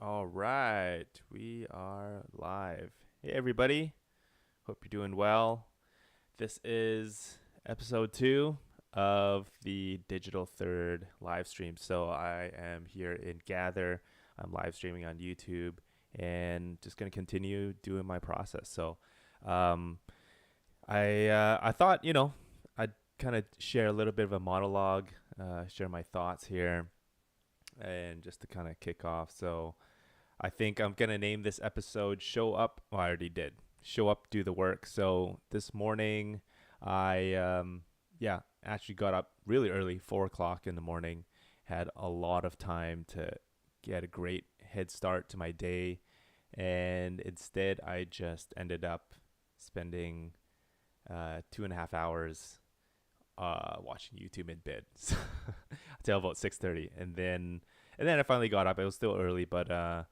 All right, we are live. Hey, everybody. Hope you're doing well. This is episode 2 of the Digital Third live stream. So, I am here in Gather. I'm live streaming on YouTube and just going to continue doing my process. Um, I thought, I'd kind of share a little bit of a monologue, share my thoughts here, and just to kind of kick off. I think I'm gonna name this episode "Show Up." Well, I already did. Show up, do the work. So this morning, I actually got up really early, 4 o'clock in the morning. Had a lot of time to get a great head start to my day, and instead, I just ended up spending 2.5 hours watching YouTube in bed until about 6:30, and then I finally got up. It was still early, but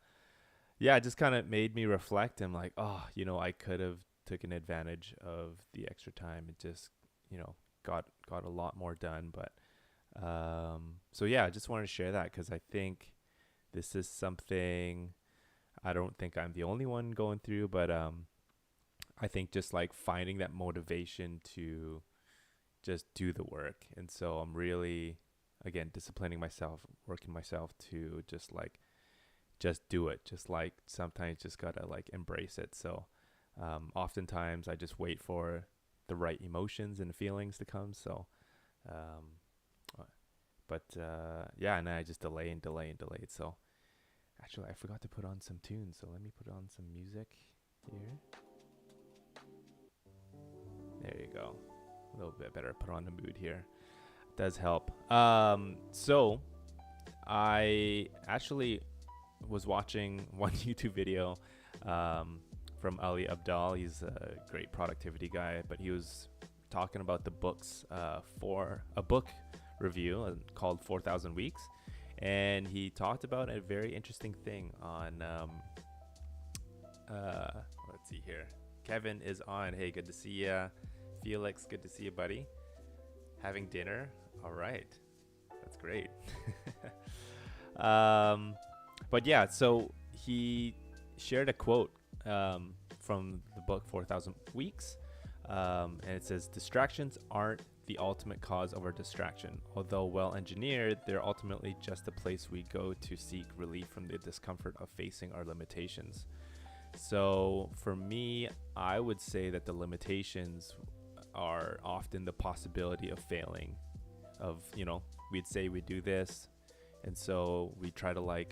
yeah, it just kind of made me reflect. I'm like, oh, I could have taken advantage of the extra time. It just, you know, got a lot more done. But so yeah, I just wanted to share that because I think this is something I don't think I'm the only one going through, but I think just like finding that motivation to just do the work. And so I'm really, again, disciplining myself, working myself to just do it. Just like sometimes just gotta like embrace it. So oftentimes I just wait for the right emotions and feelings to come. Um, uh, yeah, and then I just delay and delay and delay. So actually, I forgot to put on some tunes. So let me put on some music here. There you go. A little bit better. Put on the mood here. Does help. So I actually was watching one YouTube video from Ali Abdal. He's a great productivity guy, but he was talking about the books for a book review called 4,000 Weeks. And he talked about a very interesting thing on, uh, let's see here. Kevin is on. Hey, good to see you. Felix, good to see you, buddy. Having dinner. All right. That's great. um, but yeah, so he shared a quote from the book 4,000 Weeks. And it says, distractions aren't the ultimate cause of our distraction. Although well engineered, they're ultimately just a place we go to seek relief from the discomfort of facing our limitations. So for me, I would say that the limitations are often the possibility of failing. We'd say we do this, and so we try to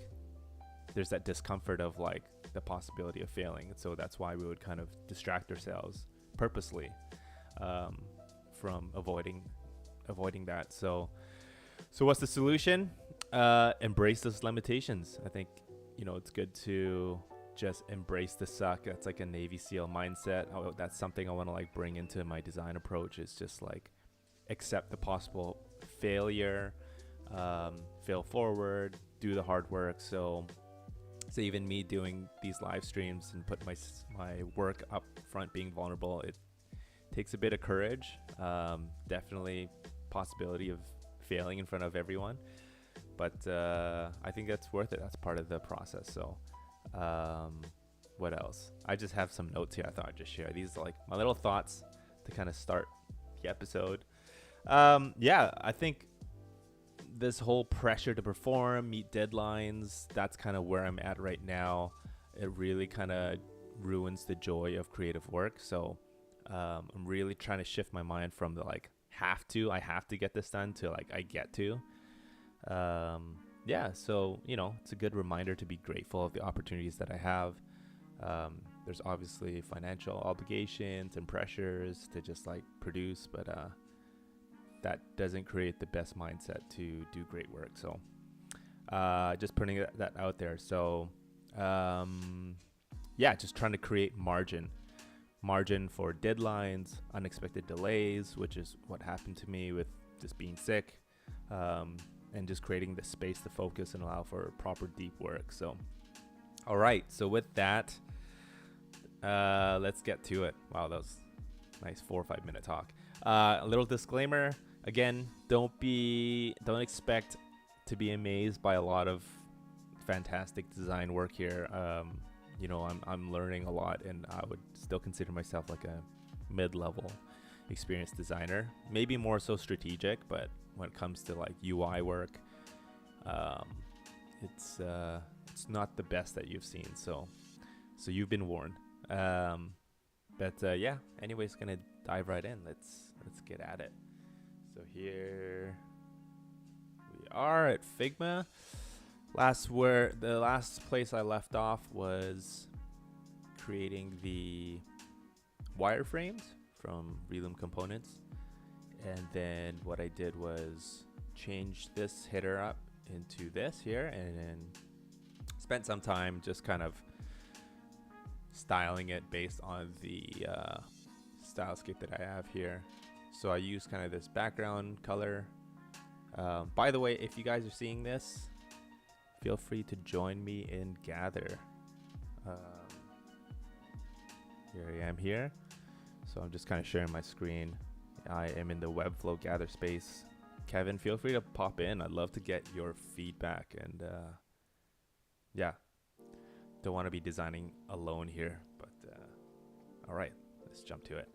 there's that discomfort of like the possibility of failing, and so that's why we would kind of distract ourselves purposely from avoiding that. So what's the solution? Embrace those limitations. I think it's good to just embrace the suck. That's like a Navy SEAL mindset. That's something I want to like bring into my design approach. Is just like accept the possible failure, fail forward, do the hard work. So even me doing these live streams and put my work up front, being vulnerable, it takes a bit of courage. Definitely possibility of failing in front of everyone, but I think that's worth it. That's part of the process. So what else? I just have some notes here. I thought I'd just share. These are like my little thoughts to kind of start the episode. Yeah, I think this whole pressure to perform, meet deadlines, that's kind of where I'm at right now. It really kind of ruins the joy of creative work. So I'm really trying to shift my mind from the like I have to get this done to like I get to. Yeah, so it's a good reminder to be grateful of the opportunities that I have. There's obviously financial obligations and pressures to just like produce, but that doesn't create the best mindset to do great work. So just putting that out there. So yeah, just trying to create margin for deadlines, unexpected delays, which is what happened to me with just being sick, and just creating the space to focus and allow for proper deep work. So all right, so with that, let's get to it. Wow, that was a nice 4 or 5 minute talk. A little disclaimer. Again, don't expect to be amazed by a lot of fantastic design work here. You know, I'm learning a lot, and I would still consider myself like a mid-level experienced designer. Maybe more so strategic, but when it comes to like UI work, um, it's not the best that you've seen. So you've been warned. But yeah. Anyways, gonna dive right in. Let's get at it. So here we are at Figma. The last place I left off was creating the wireframes from Relume components, and then what I did was change this header up into this here, and then spent some time just kind of styling it based on the stylescape that I have here. So I use kind of this background color. By the way, if you guys are seeing this, feel free to join me in Gather. Here I am here. So I'm just kind of sharing my screen. I am in the Webflow Gather space. Kevin, feel free to pop in. I'd love to get your feedback. And yeah, don't want to be designing alone here. But all right, let's jump to it.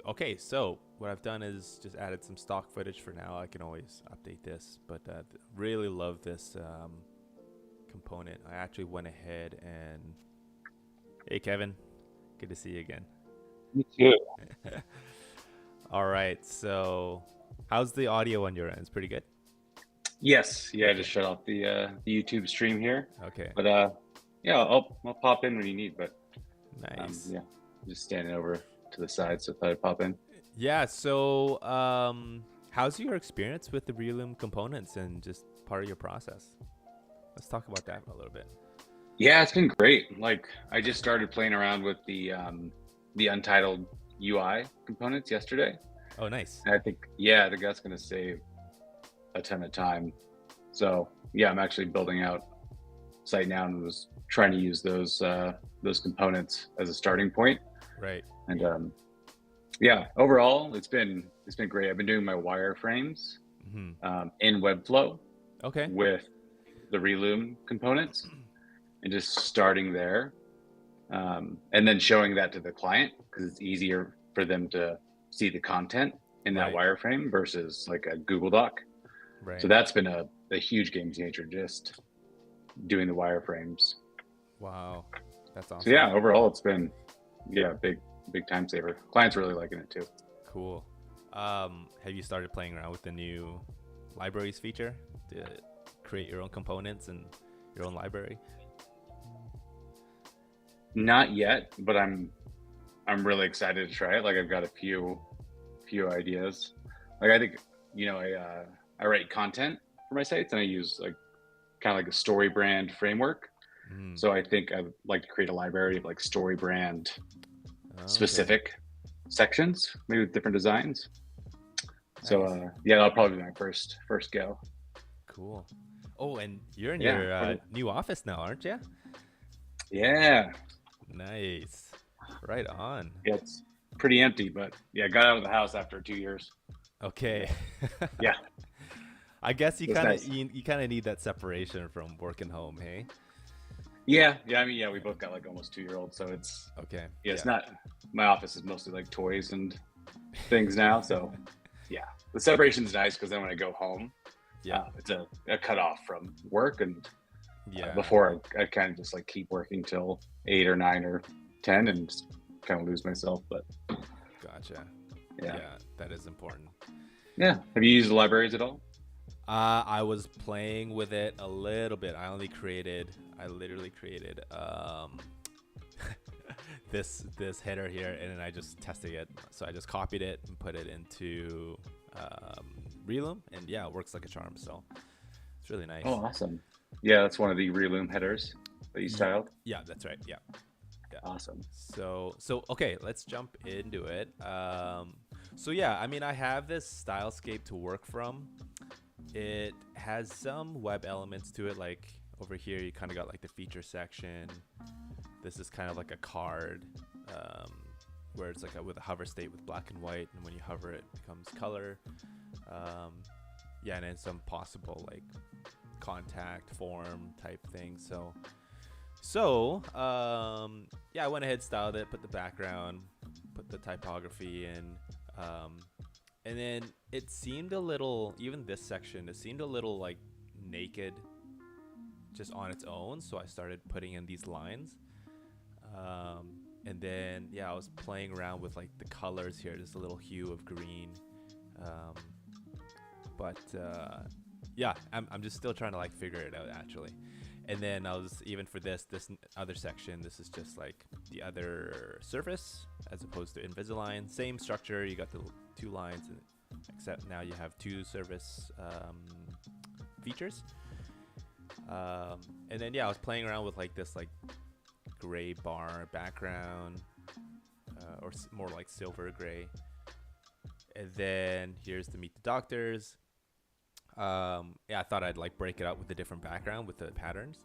Okay, so what I've done is just added some stock footage for now. I can always update this, but really love this component. I actually went ahead and... Hey, Kevin. Good to see you again. You too. All right, so how's the audio on your end? It's pretty good? Yes. Yeah, I just shut off the YouTube stream here. Okay, But yeah, I'll pop in when you need, but nice. yeah, just standing over to the side, so I thought I'd pop in. Yeah, so how's your experience with the Relume components and just part of your process? Let's talk about that a little bit. Yeah, it's been great. Like, I just started playing around with the Untitled UI components yesterday. Oh, nice. And I think that's going to save a ton of time. So yeah, I'm actually building out site now and was trying to use those components as a starting point. Right. And yeah, overall, it's been great. I've been doing my wireframes in Webflow Okay. with the Relume components, and just starting there, and then showing that to the client because it's easier for them to see the content in that wireframe versus like a Google Doc. Right. So that's been a huge game changer, just doing the wireframes. Wow, that's awesome. So yeah, overall, it's been big time saver. Clients are really liking it too. Cool. Have you started playing around with the new libraries feature to create your own components and your own library? Not yet, but I'm really excited to try it. Like, I've got a few ideas. Like, I think, I write content for my sites, and I use like kind of like a StoryBrand framework. So I think I'd like to create a library of like StoryBrand specific sections, maybe with different designs. Nice. So yeah, that'll probably be my first go. Cool. Oh, and you're in your new office now, aren't you? Yeah. Nice. Right on. Yeah, it's pretty empty, but yeah, got out of the house after 2 years. Okay. Yeah. I guess you kind of need that separation from working home, hey? Yeah. I mean, yeah, we both got like almost 2-year-olds, so it's okay. Yeah, it's not. My office is mostly like toys and things now, so yeah, the separation's nice because then when I go home, it's a cutoff from work, and before I kind of just like keep working till 8 or 9 or 10 and just kind of lose myself. But gotcha. Yeah, that is important. Yeah. Have you used the libraries at all? I was playing with it a little bit. I literally created this header here, and then I just tested it. So I just copied it and put it into Relume, and yeah, it works like a charm. So it's really nice. Oh, awesome. Yeah, that's one of the Relume headers that you styled. Yeah, that's right. Yeah. Awesome. So okay, let's jump into it. So yeah, I mean, I have this stylescape to work from. It has some web elements to it, like over here you kind of got like the feature section. This is kind of like a card, where it's like with a hover state with black and white, and when you hover it becomes color. yeah, and then some possible like contact form type thing. Yeah, I went ahead, styled it, put the background, put the typography in, and then it seemed a little, even this section, it seemed a little like naked just on its own. So I started putting in these lines. And then, yeah, I was playing around with like the colors here, just a little hue of green. Um, but yeah, I'm just still trying to like figure it out actually. And then I was, even for this other section, this is just like the other surface as opposed to Invisalign. Same structure, you got the two lines, except now you have two surface features. And then, yeah, I was playing around with like this like gray bar background, or more like silver gray. And then here's the Meet the Doctors. Yeah, I thought I'd like break it up with a different background with the patterns.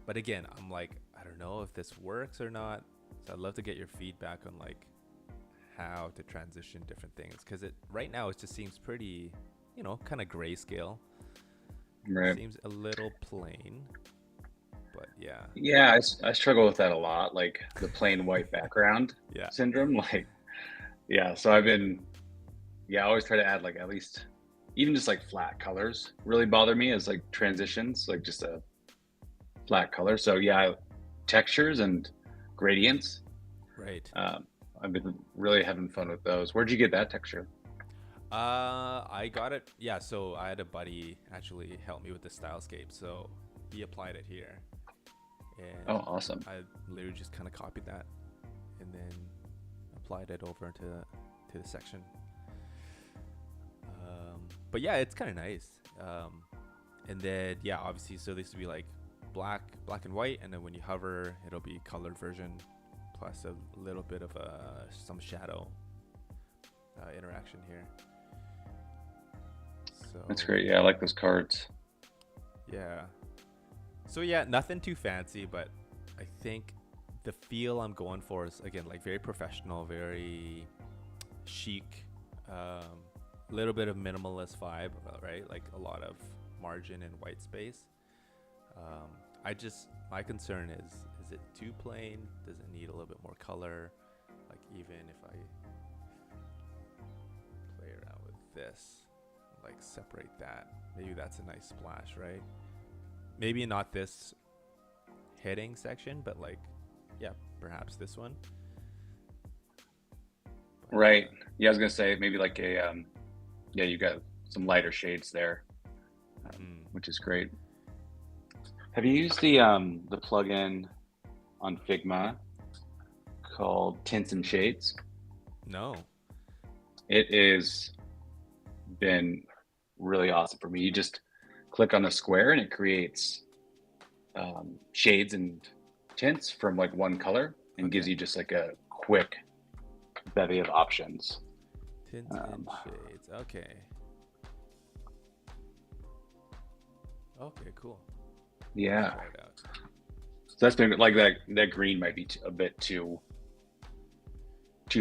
But again, I'm like, I don't know if this works or not. So I'd love to get your feedback on like how to transition different things. Because right now it just seems pretty, kind of grayscale. Right. Seems a little plain. But yeah. Yeah, I struggle with that a lot, like the plain white background Yeah. syndrome. Like, yeah, so I always try to add like at least even just like flat colors really bother me as like transitions, like just a flat color. So yeah, textures and gradients. Right. I've been really having fun with those. Where'd you get that texture? I got it. Yeah, so I had a buddy actually help me with the Stylescape, so he applied it here. And Oh, awesome. I literally just kind of copied that and then applied it over to the section. But yeah, it's kind of nice. And then, yeah, obviously, so this would be like black and white, and then when you hover, it'll be colored version plus a little bit of some shadow interaction here. So That's great. Yeah, I like those cards. yeah. So yeah, nothing too fancy, but I think the feel I'm going for is, again, like very professional, very chic, little bit of minimalist vibe, right? Like a lot of margin and white space. My concern is it too plain? Does it need a little bit more color? Like even if I play around with this, like separate that, maybe that's a nice splash, right? Maybe not this heading section, but like, yeah, perhaps this one. But, Right. Yeah, I was gonna say maybe like yeah, you got some lighter shades there, which is great. Have you used the plugin on Figma called Tints and Shades? no. It is been really awesome for me. You just click on the square and it creates shades and tints from like one color and gives you just like a quick bevy of options. Tints and shades. Okay. Okay, cool. Yeah. Try it out. So that's been like that green might be a bit too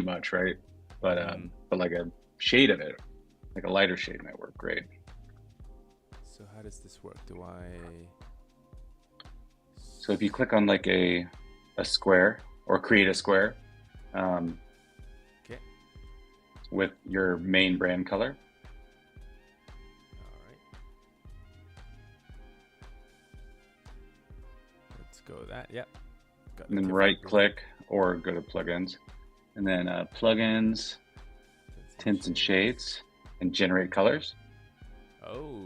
much, right? But like a shade of it, like a lighter shade might work great. So how does this work? Do I? So if you click on like a square or create a square, Okay. with your main brand color. All right. Let's go with that. Yep. Got And the then Tiffany right green. click or go to plugins, and then plugins, tints and shades, and generate colors. Oh.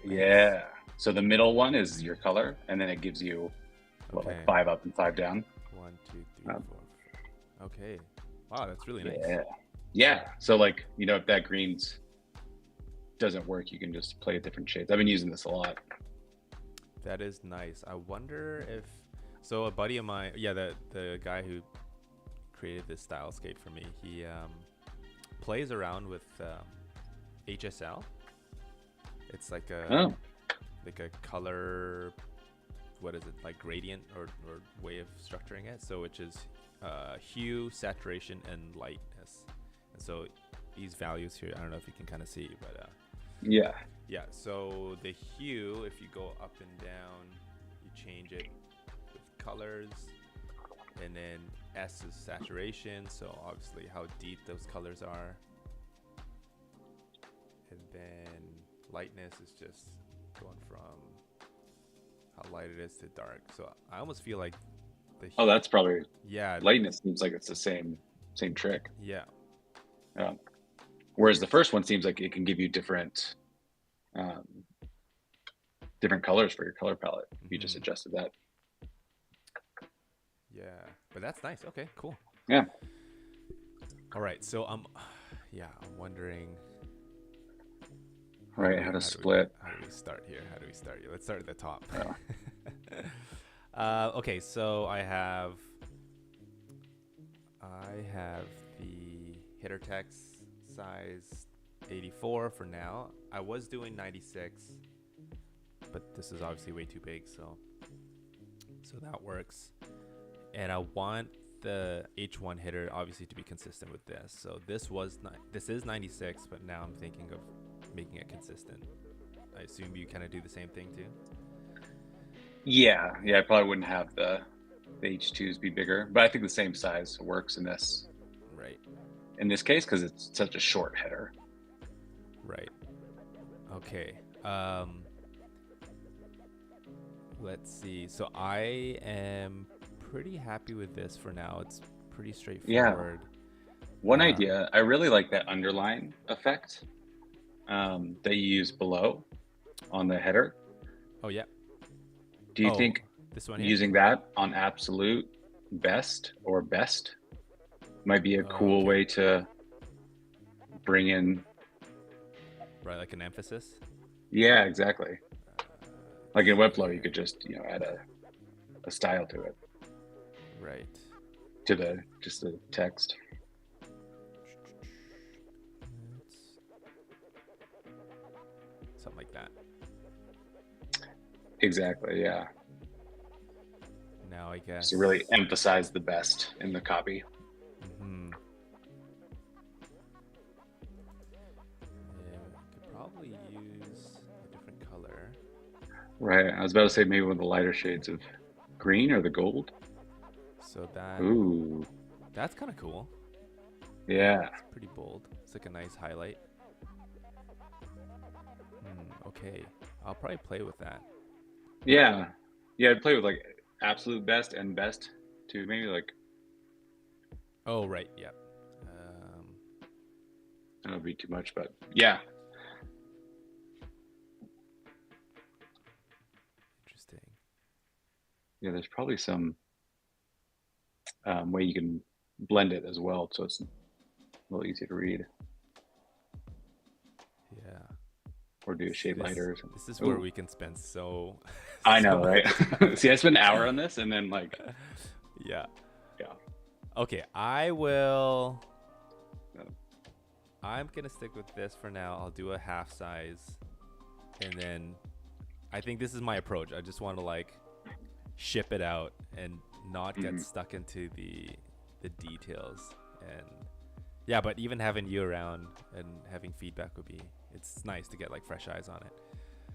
Nice. Yeah. So the middle one is your color, and then it gives you what, Okay. like 5 up and 5 down. 1, 2, 3, 4. Okay. Wow, that's really nice. Yeah. Yeah. So like, if that greens doesn't work, you can just play different shades. I've been using this a lot. That is nice. I wonder if so. A buddy of mine, yeah, the guy who created this Stylescape for me, he plays around with HSL. It's like a color, what is it, like gradient or way of structuring it. So which is hue, saturation, and lightness. And so these values here, I don't know if you can kind of see, but Yeah. Yeah, so the hue, if you go up and down, you change it with colors, and then S is saturation, so obviously how deep those colors are. And then lightness is just going from how light it is to dark. So I almost feel like the Oh, that's probably yeah, lightness seems like it's the same trick. yeah. Whereas the first one seems like it can give you different different colors for your color palette. You just adjusted that. Yeah, but that's nice. Okay, cool. Yeah. All right, so I'm wondering. Right, how to split. How do we start here? Let's start at the top. Oh. Okay, so I have the header text size 84 for now. I was doing 96, but this is obviously way too big, so that works. And I want the H1 header obviously to be consistent with this. So this is 96, but now I'm thinking of making it consistent. I assume you kind of do the same thing too. Yeah, I probably wouldn't have the H2s be bigger, but I think the same size works in this. Right. In this case, because it's such a short header. Right. Okay. Let's see. So I am pretty happy with this for now. It's pretty straightforward. One idea, I really like that underline effect that you use below on the header. Oh yeah. Do you think this one here? Using that on absolute best or best might be a cool way to bring in, right, like an emphasis? Yeah, exactly. Like in Webflow, you could just add a style to it. Right. To the text. Something like that. Exactly, yeah. Now I guess to really emphasize the best in the copy. Mm-hmm. Yeah, we could probably use a different color. Right. I was about to say maybe one of the lighter shades of green or the gold. So that. Ooh. That's kind of cool. Yeah. It's pretty bold. It's like a nice highlight. Okay. I'll probably play with that. Yeah. Yeah, I'd play with like absolute best and best too. Maybe like. Oh, right. Yeah. That would be too much, but yeah. Interesting. Yeah, there's probably some way you can blend it as well, so it's a little easier to read. Yeah. Or do a shade lighter or something. This is where we can spend so. I know, right? See, I spent an hour on this, and then like. Yeah. Yeah. Okay, I will. I'm gonna stick with this for now. I'll do a half size, and then I think this is my approach. I just want to like ship it out and not get stuck into the details. And yeah, but even having you around and having feedback would be, it's nice to get like fresh eyes on it.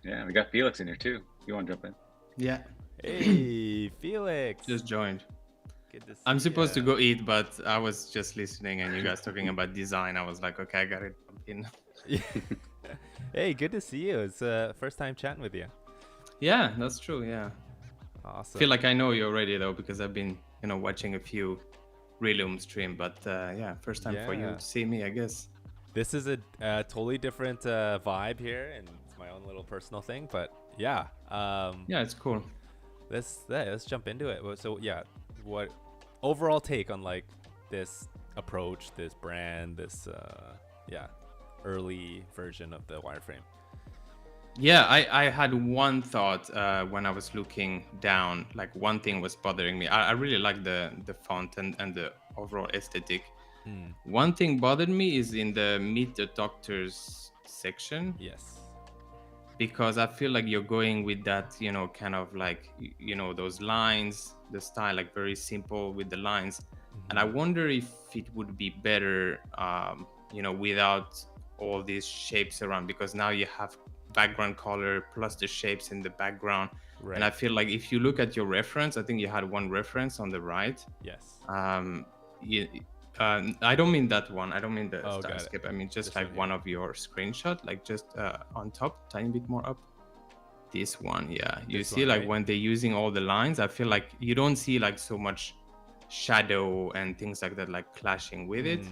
Yeah, we got Felix in here too. You want to jump in? Yeah. Hey, Felix. Just joined. Good to see I'm supposed ya. to go eat, but I was just listening and you guys talking about design. I was like, okay, I got it in. Hey, good to see you. It's first time chatting with you. Yeah, that's true. Yeah. Awesome. I feel like I know you already though, because I've been, watching a few Relume stream, but yeah, first time for you to see me, I guess. This is a totally different vibe here, and it's my own little personal thing, but yeah. Yeah, it's cool. Let's jump into it. So yeah, what overall take on like this approach, this brand, this early version of the wireframe? Yeah, I had one thought when I was looking down. Like one thing was bothering me. I really like the font and the overall aesthetic. One thing bothered me is in the Meet the Doctors section. Yes. Because I feel like you're going with that, kind of like, those lines, the style, like very simple with the lines. And I wonder if it would be better, without all these shapes around, because now you have background color plus the shapes in the background. Right. And I feel like if you look at your reference, I think you had one reference on the right. Yes. I don't mean that one. I don't mean the Oh, got it. skip. I mean just This like one one of your screenshot, like just on top, tiny bit more up. This one, yeah. You This see, one, like right? when they're using all the lines, I feel like you don't see like so much shadow and things like that, like clashing with it.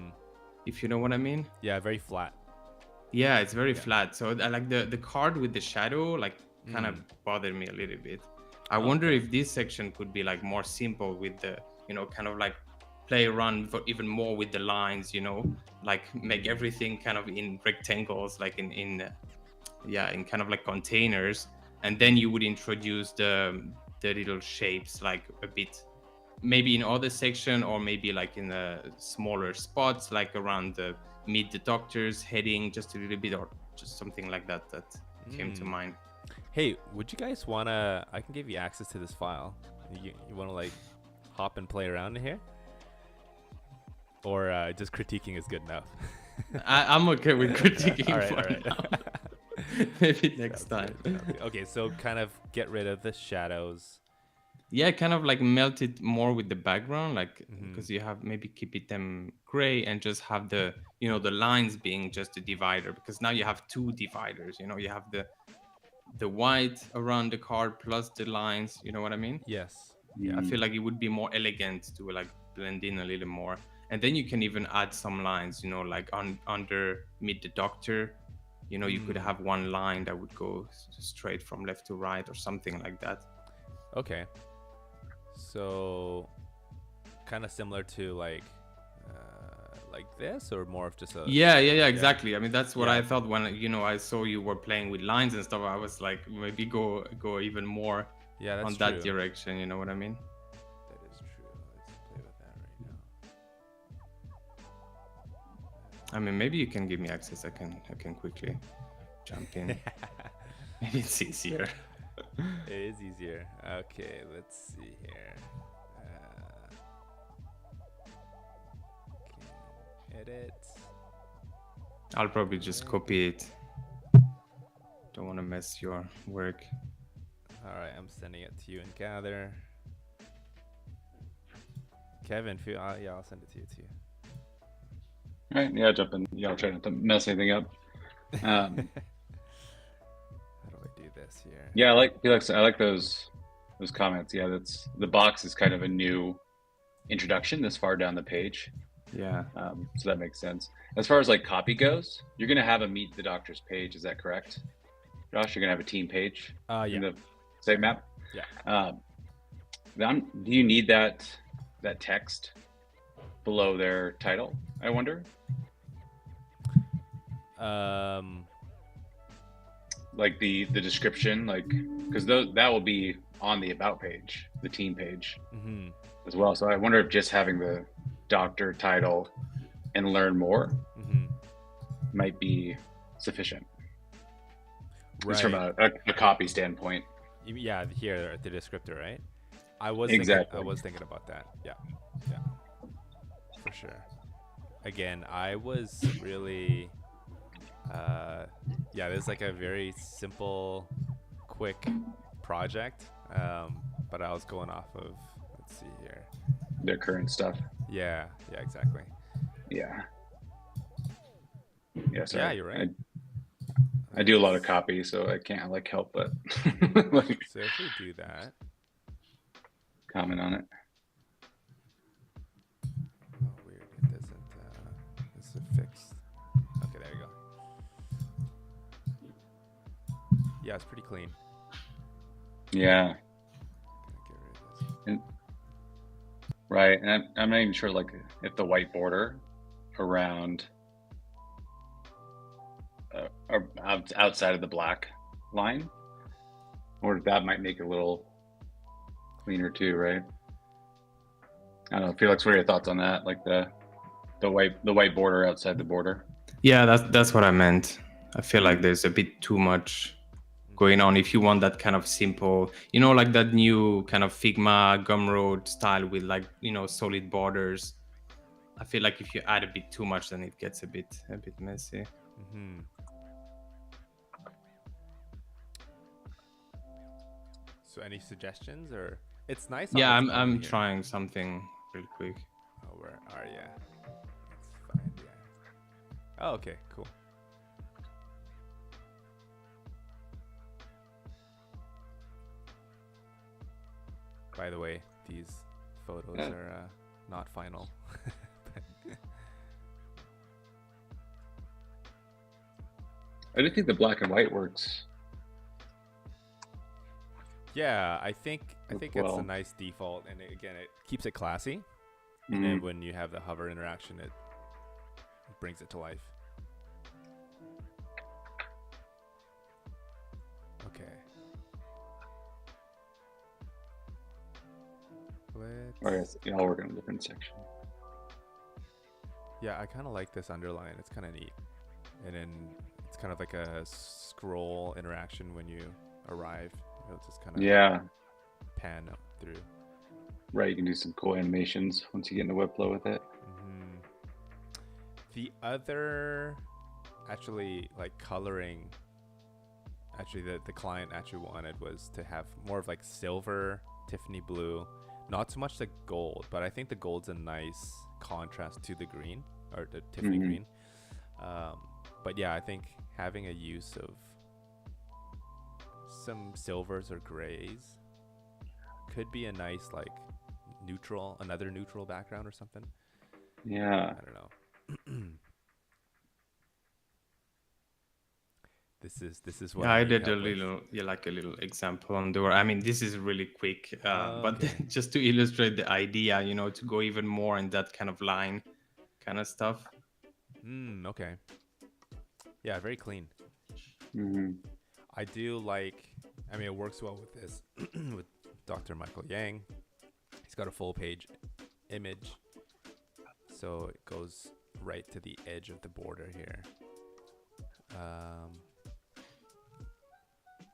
If you know what I mean. Yeah, very flat. Yeah, it's very flat. So I like the card with the shadow, like kind of bothered me a little bit. I wonder if this section could be like more simple with the, you know, kind of like play around for even more with the lines, you know, like make everything kind of in rectangles, like in kind of like containers, and then you would introduce the little shapes like a bit, maybe in other section, or maybe like in the smaller spots, like around the meet the doctor's heading, just a little bit, or just something like that came to mind. Hey, would you guys wanna? I can give you access to this file. You wanna like hop and play around in here, or just critiquing is good enough? I'm okay with critiquing all for right. now. Maybe next time. Okay, so kind of get rid of the shadows. Yeah, kind of like melt it more with the background, like because you have maybe keep it them gray and just have the, you know, the lines being just a divider, because now you have two dividers, you know, you have the white around the card plus the lines, you know what I mean? Yes. Yeah, I feel like it would be more elegant to like blend in a little more. And then you can even add some lines, you know, like under meet the doctor, you know, you could have one line that would go straight from left to right or something like that. Okay. So kind of similar to like this, or more of just a yeah exactly. I mean, that's what Yeah. I thought when, you know, I saw you were playing with lines and stuff. I was like, maybe go even more that's on that direction, you know what I mean? That is true. Let's play with that right now. I mean, maybe you can give me access. I can quickly jump in. Maybe it's easier. It is easier. Okay, let's see here. Edit. I'll probably just copy it. Don't want to mess your work. All right, I'm sending it to you in Gather. Kevin, I'll send it to you too. All right, yeah, jump in. Yeah, I'll try not to mess anything up. How do I do this here? Yeah, I like those comments. Yeah, that's the box is kind of a new introduction this far down the page. Yeah. So that makes sense. As far as like copy goes, you're gonna have a meet the doctor's page. Is that correct, Josh? You're gonna have a team page in the site map. Yeah. Do you need that text below their title? I wonder. Like the description, like, because that will be on the about page, the team page as well. So I wonder if just having the doctor title and learn more might be sufficient. Right. Just from a copy standpoint. Yeah, here the descriptor, right? I was thinking about that. Yeah, for sure. Again, I was really, there's like a very simple, quick project, but I was going off of, let's see here, Their current stuff. Yeah, exactly. Yeah. Yeah, sorry. Yeah, you're right. I do a lot of copy, so I can't like help but like, so if we do that, comment on it. Oh, weird. It doesn't. This is fixed. Okay, there you go. Yeah, it's pretty clean. Yeah. Get rid of this. Right, and I'm not even sure like if the white border around outside of the black line, or that might make it a little cleaner too, right? I don't know, Felix, what are your thoughts on that? Like the white border outside the border? Yeah, that's what I meant. I feel like there's a bit too much going on if you want that kind of simple, you know, like that new kind of Figma Gumroad style with like, you know, solid borders. I feel like if you add a bit too much, then it gets a bit messy. So any suggestions, or it's nice? Yeah, on its own I'm here. trying something real quick. Oh, where are ya? Let's find ya. Oh, okay, cool. By the way, these photos are not final. I do think the black and white works. Yeah, I think it's a well. nice default, and again, it keeps it classy. And then when you have the hover interaction, it brings it to life. Okay. I guess you all work in a different section. Yeah, I kind of like this underline. It's kind of neat. And then it's kind of like a scroll interaction when you arrive. It'll just kind of pan up through. Right, you can do some cool animations once you get into Webflow with it. Mm-hmm. The other, actually, like coloring, actually the client actually wanted was to have more of like silver, Tiffany blue, not so much the gold, but I think the gold's a nice contrast to the green, or the Tiffany green. But yeah, I think having a use of some silvers or grays could be a nice like neutral, another neutral background or something. Yeah. I don't know. This is what I did a little example on door. I mean, this is really quick, but just to illustrate the idea, to go even more in that kind of line kind of stuff. Okay. Yeah, very clean. I do like, I mean, it works well with this, with Dr. Michael Yang. He's got a full page image, so it goes right to the edge of the border here.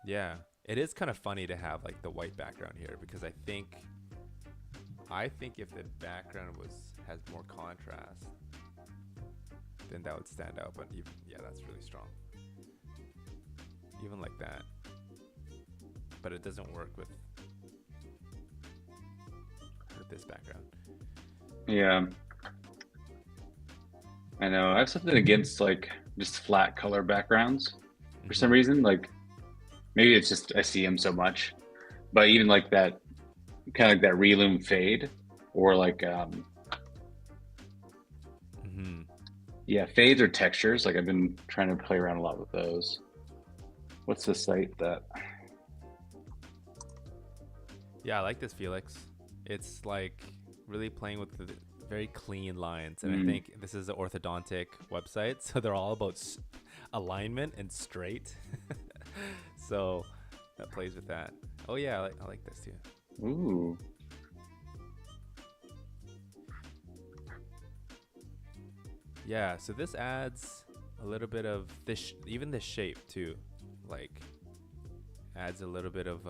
Yeah, it is kind of funny to have like the white background here, because I think if the background has more contrast, then that would stand out. But even, yeah, that's really strong. Even like that. But it doesn't work with this background. Yeah. I know. I have something against like just flat color backgrounds for some reason. Like maybe it's just I see them so much, but even like that kind of like that relume fade, or like yeah, fades or textures. Like I've been trying to play around a lot with those. What's the site that? Yeah, I like this, Felix. It's like really playing with the very clean lines, and I think this is an orthodontic website, so they're all about alignment and straight. So that plays with that. Oh yeah, I like this too. Ooh. Yeah, so this adds a little bit of this, even the shape too, like adds a little bit of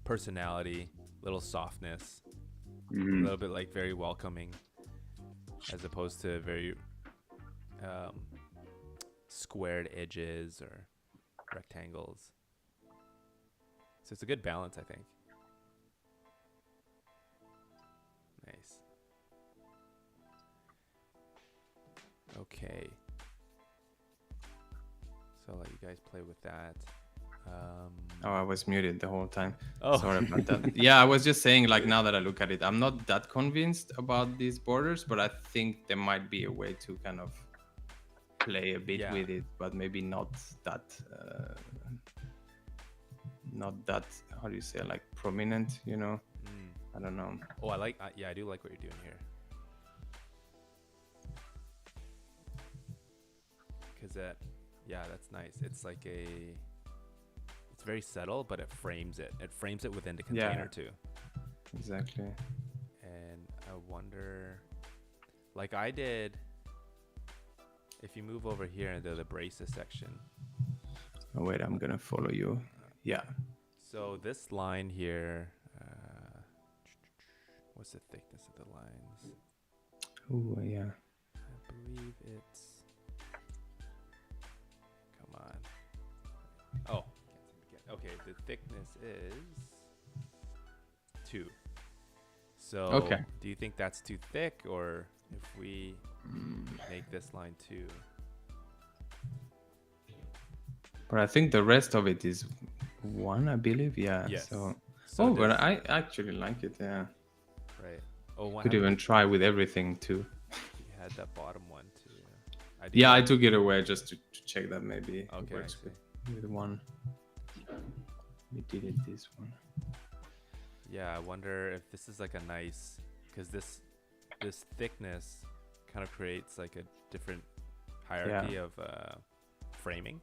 personality, little softness, a little bit like very welcoming, as opposed to very squared edges or rectangles. So it's a good balance, I think. Nice. Okay. So I'll let you guys play with that. Oh, I was muted the whole time. Oh. Sorry about that. Yeah, I was just saying, like, now that I look at it, I'm not that convinced about these borders, but I think there might be a way to kind of play a bit with it, but maybe not that, how do you say, like prominent, you know? I don't know. Oh, I like, yeah, I do like what you're doing here. Because that, yeah, that's nice. It's like it's very subtle, but it frames it. It frames it within the container too. Exactly. And I wonder, like I did, if you move over here into the braces section. Oh wait, I'm gonna follow you. Yeah. So this line here, what's the thickness of the lines? Oh yeah. I believe it's, come on. Oh, okay, the thick thickness is 2. So Okay. do you think that's too thick, or if we make this line 2? But I think the rest of it is 1, I believe. Yeah. Yes. So So but this- I actually like it. Yeah. right. Oh, what Could happened even to- try with everything too. You had that bottom one too. did Yeah, I that. took it away just to check that maybe it Okay, I works see. with 1. We did it this one. Yeah, I wonder if this is like a nice, because this thickness kind of creates like a different hierarchy of framing.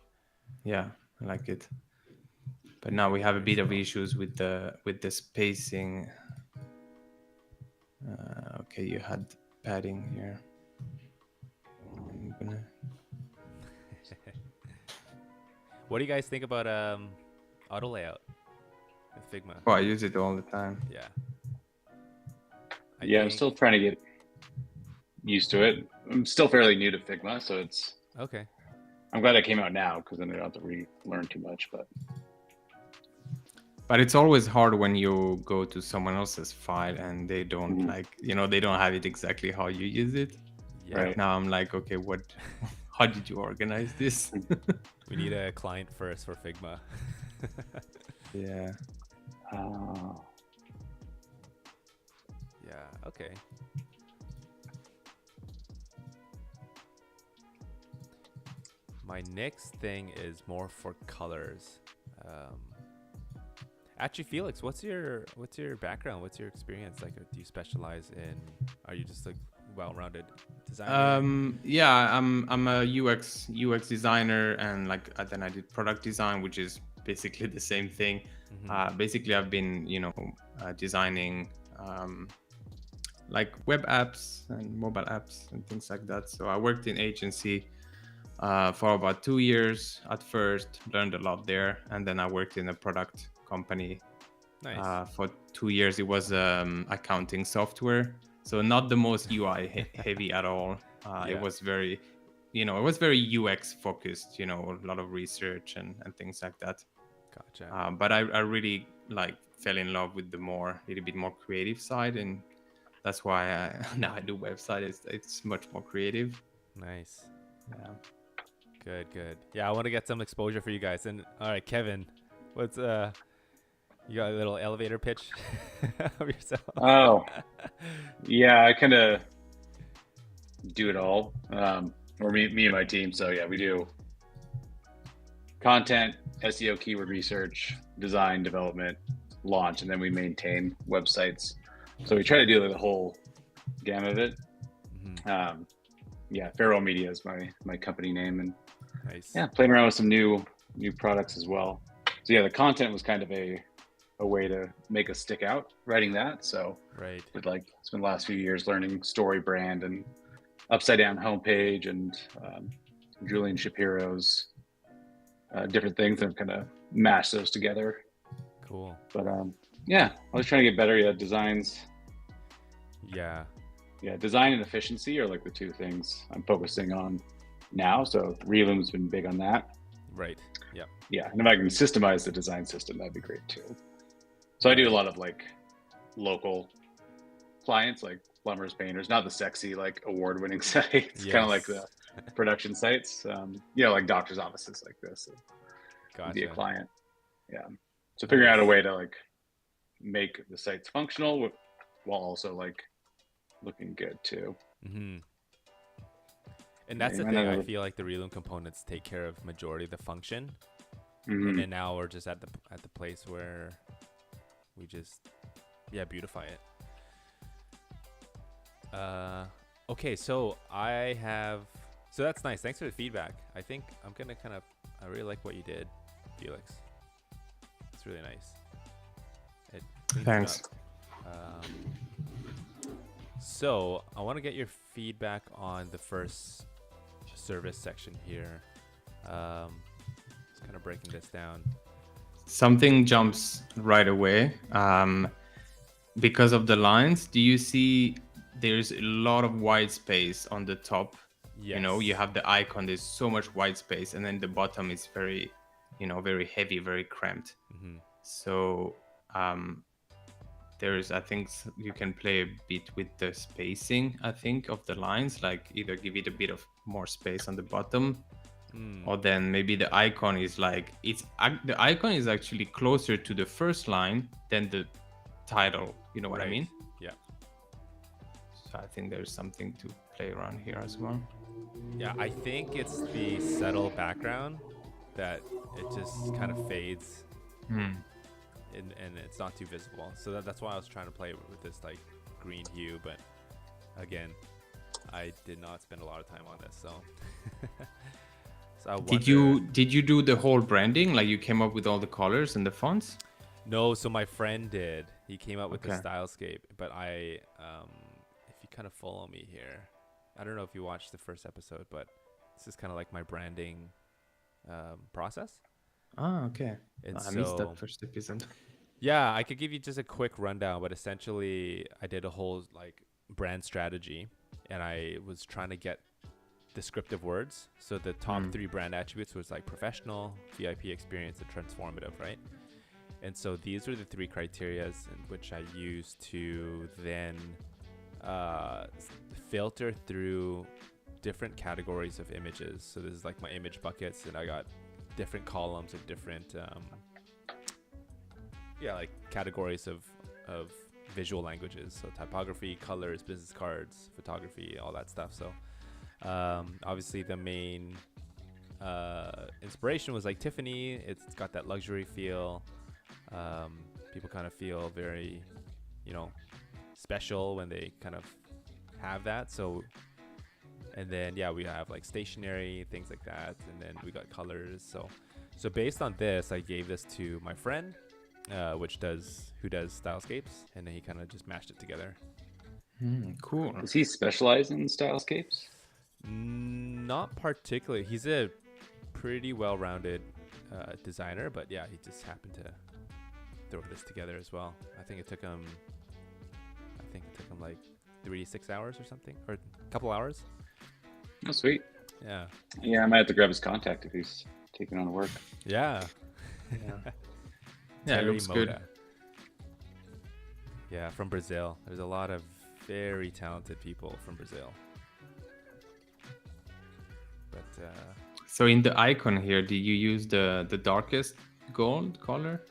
Yeah, I like it. But now we have a bit of issues with the spacing. Okay, you had padding here. I'm gonna... What do you guys think about auto layout with Figma? Oh, I use it all the time. Yeah. I'm still trying to get used to it. I'm still fairly new to Figma, so it's. Okay. I'm glad it came out now because then I don't have to relearn too much. But it's always hard when you go to someone else's file and they don't they don't have it exactly how you use it. Yeah. Right. Now I'm like, okay, how did you organize this? We need a client first for Figma. Yeah. Yeah. Okay. My next thing is more for colors. Actually, Felix, what's your background? What's your experience? Like, do you specialize in? Are you just like well-rounded designer? Yeah, I'm a UX designer, and then I did product design, which is basically the same thing. Basically, I've been designing like web apps and mobile apps and things like that. So I worked in agency for about 2 years at first, learned a lot there, and then I worked in a product company Nice. for 2 years. It was accounting software, so not the most UI heavy at all. It was very UX focused, a lot of research and things like that. Gotcha. But I really fell in love with the little bit more creative side, and that's why now I do website. It's much more creative. Nice. Yeah. Good. Yeah, I want to get some exposure for you guys. And all right, Kevin, what's you got a little elevator pitch of yourself? Oh, yeah, I kind of do it all. Or me and my team. So yeah, we do content, SEO, keyword research, design, development, launch, and then we maintain websites. So we try to do the whole gamut of it. Yeah, Feral Media is my company name, and Nice. yeah, playing around with some new products as well. So yeah, the content was kind of a way to make us stick out writing that. So Right. with spent the last few years learning StoryBrand and upside down homepage and Julian Shapiro's different things, and kind of mash those together. Cool. But yeah, I was trying to get better. Yeah, designs. Yeah. Yeah, design and efficiency are like the two things I'm focusing on now. So Reloom's been big on that. Right. Yeah. Yeah, and if I can systemize the design system, that'd be great too. So I do a lot of local clients, like plumbers, painters, not the sexy award-winning sites, kind of like the production sites. Like doctors' offices like this. Gotcha. Be a client. Yeah. So figuring out a way to make the sites functional while also looking good too. Mm-hmm. And that's the thing. I feel like the Reloom components take care of majority of the function, and then now we're just at the place where we just beautify it. Okay, so so that's nice. Thanks for the feedback. I think I'm gonna I really like what you did, Felix. It's really nice. It cleans it Thanks. up. So I want to get your feedback on the first service section here. Just kind of breaking this down. Something jumps right away because of the lines. Do you see there's a lot of white space on the top? Yes. You have the icon, there's so much white space, and then the bottom is very very heavy, very cramped. So I think you can play a bit with the spacing, I think, of the lines, like either give it a bit of more space on the bottom, or then maybe the icon is like, the icon is actually closer to the first line than the title, you know what I mean? Yeah. So I think there's something to play around here as well. Yeah, I think it's the subtle background that it just kind of fades and it's not too visible. So that's why I was trying to play with this like green hue, but again, I did not spend a lot of time on this. So, so I wonder, did you do the whole branding? Like you came up with all the colors and the fonts? No, so my friend did. He came up with the stylescape, but if you kind of follow me here, I don't know if you watched the first episode, but this is kind of like my branding process. Ah, okay. And I missed that first episode. Yeah, I could give you just a quick rundown, but essentially I did a whole like brand strategy, and I was trying to get descriptive words. So the top 3 brand attributes was like professional, VIP experience, and transformative, right? And so these were the 3 criterias in which I used to then filter through different categories of images. So this is like my image buckets, and I got different columns of different like categories of visual languages. So typography, colors, business cards, photography, all that stuff. So obviously the main inspiration was like Tiffany. It's got that luxury feel. People kind of feel very, special when they kind of have that. So, and then we have like stationery, things like that, and then we got colors. So based on this, I gave this to my friend, who does stylescapes, and then he kind of just mashed it together. Cool. Does he specialize in stylescapes? Not particularly. He's a pretty well-rounded designer, but he just happened to throw this together as well. I think it took him like 3 to 6 hours or something, or a couple hours. Oh, sweet. Yeah, I might have to grab his contact if he's taking on the work. Yeah, it looks Moda. good. Yeah, from Brazil. There's a lot of very talented people from Brazil. But so in the icon here, did you use the darkest gold color?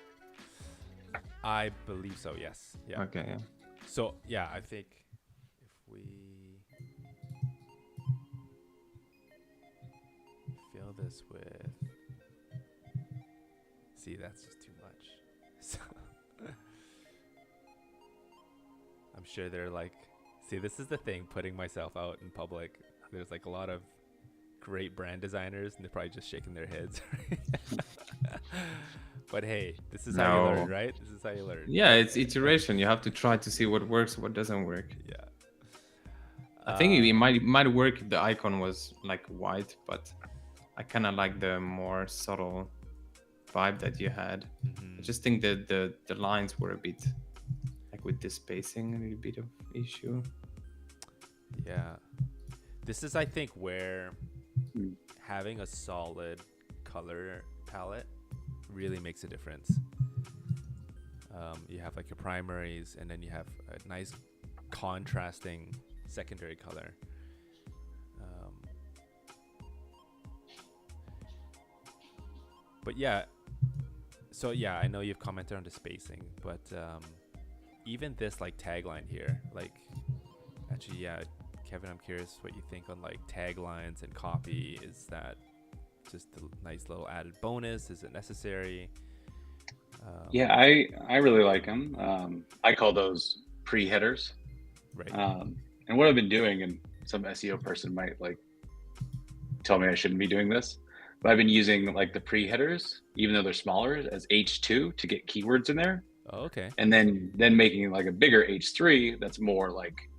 I believe so, yes. Yeah. Okay, yeah. So, I think if we fill this with... See, that's just too much. So I'm sure they're like... See, this is the thing, putting myself out in public. There's like a lot of great brand designers, and they're probably just shaking their heads. But hey, this is how you learn, right? This is how you learn. Yeah, it's iteration. You have to try to see what works, what doesn't work. Yeah. I think it might work if the icon was like white, but I kind of like the more subtle vibe that you had. I just think that the lines were a bit, like with the spacing, a little bit of issue. Yeah. This is, I think, where having a solid color palette really makes a difference. You have like your primaries, and then you have a nice contrasting secondary color. But so I know you've commented on the spacing, but even this like tagline here, like actually, Kevin, I'm curious what you think on like taglines and copy. Is that just a nice little added bonus? Is it necessary? I really like them. I call those pre-headers. Right. And what I've been doing, and some SEO person might like tell me I shouldn't be doing this, but I've been using like the pre-headers, even though they're smaller, as H2 to get keywords in there. Oh, okay. And then making like a bigger H3 that's more like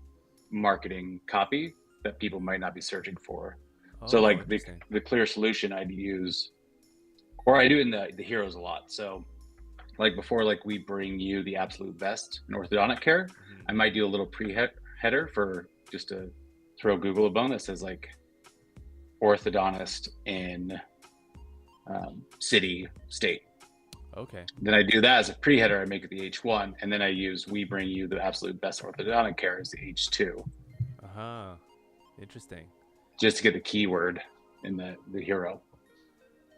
marketing copy that people might not be searching for. So like the clear solution I'd use, or I do in the heroes a lot. So like before, like we bring you the absolute best in orthodontic care, I might do a little pre-header for just to throw Google a bone that says like orthodontist in city, state. Okay. Then I do that as a pre-header. I make it the H1, and then I use "We bring you the absolute best orthodontic care" as the H2, Interesting. just to get the keyword in the hero.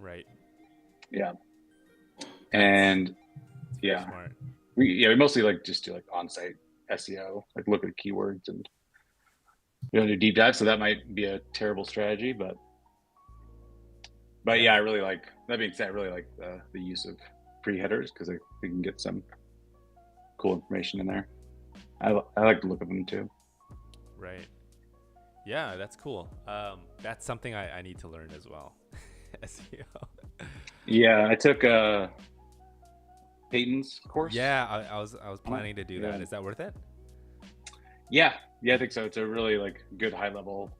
Right. Yeah. That's And very yeah, smart. we mostly like just do like on-site SEO, like look at keywords and do deep dive. So that might be a terrible strategy, but yeah, I really like that being said, I really like the use of pre-headers because we can get some cool information in there. I like to look at them too. Right. Yeah, that's cool. That's something I need to learn as well. SEO. Yeah, I took Peyton's course. Yeah, I was planning to do that. Is that worth it? Yeah, I think so. It's a really like good high level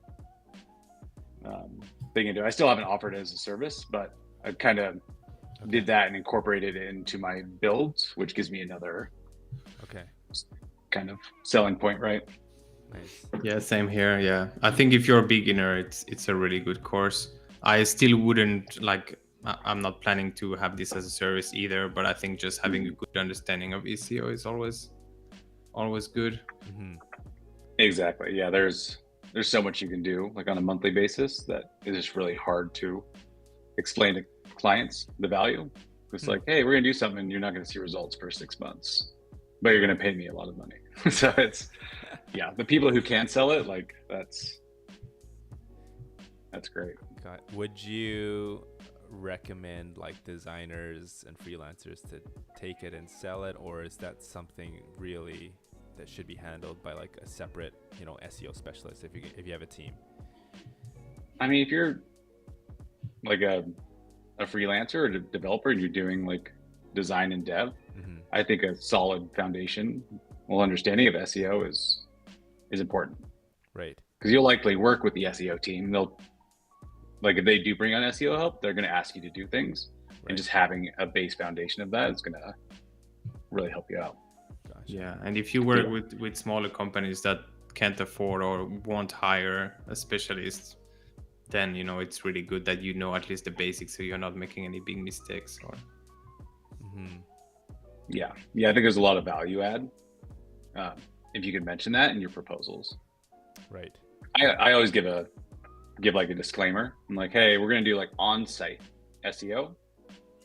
thing to do. I still haven't offered it as a service, but I kind of did that and incorporated it into my builds, which gives me another kind of selling point, right? Nice. Yeah, same here. Yeah, I think if you're a beginner, it's a really good course. I still wouldn't like. I'm not planning to have this as a service either, but I think just having a good understanding of SEO is always good. Mm-hmm. Exactly. Yeah, there's so much you can do like on a monthly basis that is just really hard to explain to clients the value. It's like, hey, we're gonna do something and you're not gonna see results for 6 months, but you're gonna pay me a lot of money. So it's the people who can sell it, like that's great. Would you recommend like designers and freelancers to take it and sell it, or is that something really that should be handled by like a separate, SEO specialist if you have a team? I mean, if you're like a freelancer or a developer and you're doing like design and dev, I think a solid foundation, understanding of SEO is important. Right. Because you'll likely work with the SEO team. They'll like if they do bring on SEO help, they're going to ask you to do things, and just having a base foundation of that is going to really help you out. Gotcha. Yeah, and if you work with smaller companies that can't afford or won't hire a specialist, then it's really good that at least the basics, so you're not making any big mistakes. Or yeah, I think there's a lot of value add if you could mention that in your proposals. Right. I always give like a disclaimer. I'm like, hey, we're gonna do like on-site SEO,